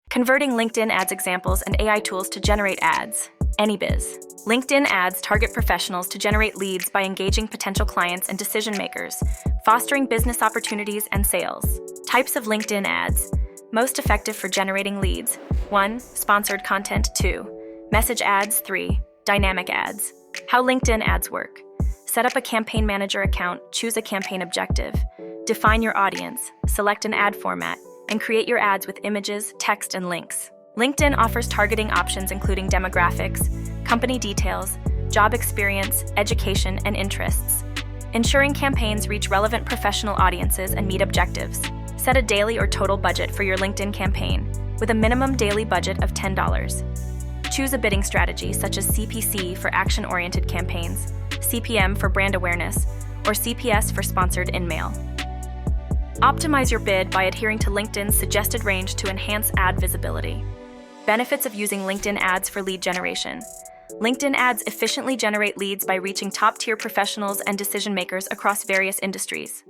Converting LinkedIn ads examples and AI tools to generate ads. AnyBiz. LinkedIn ads target professionals to generate leads by engaging potential clients and decision makers, fostering business opportunities and sales. Types of LinkedIn ads. Most effective for generating leads. 1. Sponsored content. 2. Message ads. 3. Dynamic ads. How LinkedIn ads work. Set up a campaign manager account, choose a campaign objective, define your audience, select an ad format, and create your ads with images, text, and links. LinkedIn offers targeting options including demographics, company details, job experience, education, and interests, ensuring campaigns reach relevant professional audiences and meet objectives. Set a daily or total budget for your LinkedIn campaign, with a minimum daily budget of $10. Choose a bidding strategy such as CPC for action-oriented campaigns, CPM for brand awareness, or CPS for sponsored in-mail. Optimize your bid by adhering to LinkedIn's suggested range to enhance ad visibility. Benefits of using LinkedIn ads for lead generation. LinkedIn ads efficiently generate leads by reaching top-tier professionals and decision-makers across various industries.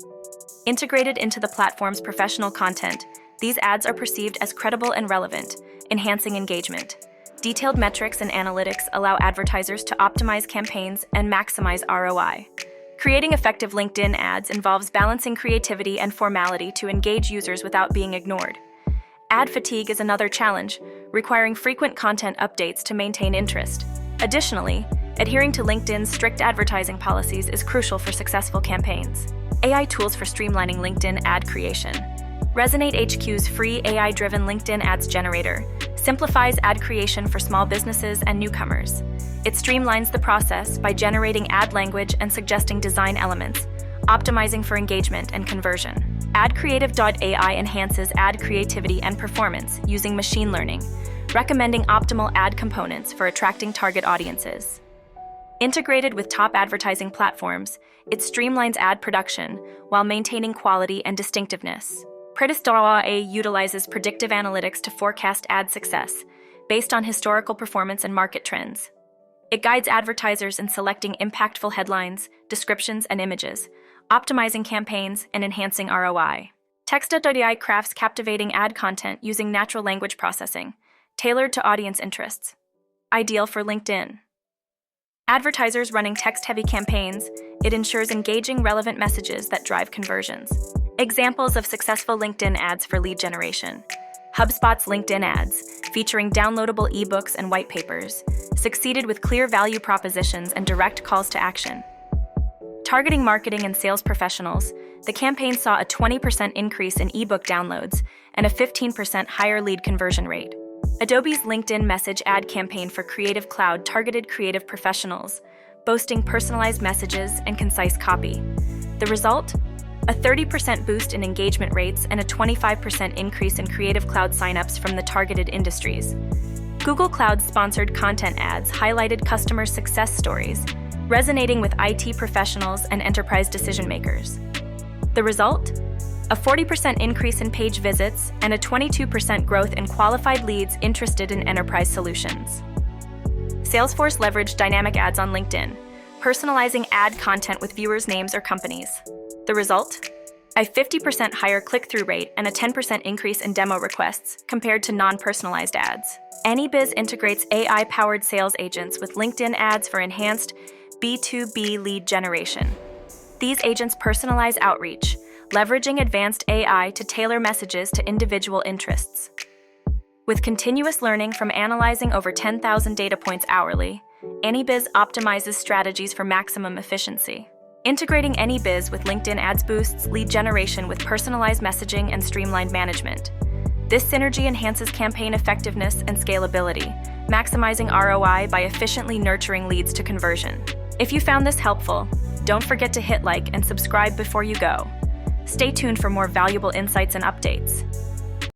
Integrated into the platform's professional content, these ads are perceived as credible and relevant, enhancing engagement. Detailed metrics and analytics allow advertisers to optimize campaigns and maximize ROI. Creating effective LinkedIn ads involves balancing creativity and formality to engage users without being ignored. Ad fatigue is another challenge, requiring frequent content updates to maintain interest. Additionally, adhering to LinkedIn's strict advertising policies is crucial for successful campaigns. AI tools for streamlining LinkedIn ad creation. Resonate HQ's free AI-driven LinkedIn ads generator simplifies ad creation for small businesses and newcomers. It streamlines the process by generating ad language and suggesting design elements, optimizing for engagement and conversion. AdCreative.AI enhances ad creativity and performance using machine learning, recommending optimal ad components for attracting target audiences. Integrated with top advertising platforms, it streamlines ad production while maintaining quality and distinctiveness. Strategies.And utilizes predictive analytics to forecast ad success based on historical performance and market trends. It guides advertisers in selecting impactful headlines, descriptions, and images, optimizing campaigns and enhancing ROI. Text.AI crafts captivating ad content using natural language processing, tailored to audience interests. Ideal for LinkedIn. Advertisers running text-heavy campaigns, it ensures engaging, relevant messages that drive conversions. Examples of successful LinkedIn ads for lead generation. HubSpot's LinkedIn ads, featuring downloadable ebooks and white papers, succeeded with clear value propositions and direct calls to action. Targeting marketing and sales professionals, the campaign saw a 20% increase in ebook downloads and a 15% higher lead conversion rate. Adobe's LinkedIn message ad campaign for Creative Cloud targeted creative professionals, boasting personalized messages and concise copy. The result? A 30% boost in engagement rates and a 25% increase in Creative Cloud signups from the targeted industries. Google Cloud's sponsored content ads highlighted customer success stories, resonating with IT professionals and enterprise decision-makers. The result? A 40% increase in page visits and a 22% growth in qualified leads interested in enterprise solutions. Salesforce leveraged dynamic ads on LinkedIn, personalizing ad content with viewers' names or companies. The result? A 50% higher click-through rate and a 10% increase in demo requests compared to non-personalized ads. AnyBiz integrates AI-powered sales agents with LinkedIn ads for enhanced B2B lead generation. These agents personalize outreach, leveraging advanced AI to tailor messages to individual interests. With continuous learning from analyzing over 10,000 data points hourly, AnyBiz optimizes strategies for maximum efficiency. Integrating AnyBiz with LinkedIn ads boosts lead generation with personalized messaging and streamlined management. This synergy enhances campaign effectiveness and scalability, maximizing ROI by efficiently nurturing leads to conversion. If you found this helpful, don't forget to hit like and subscribe before you go. Stay tuned for more valuable insights and updates.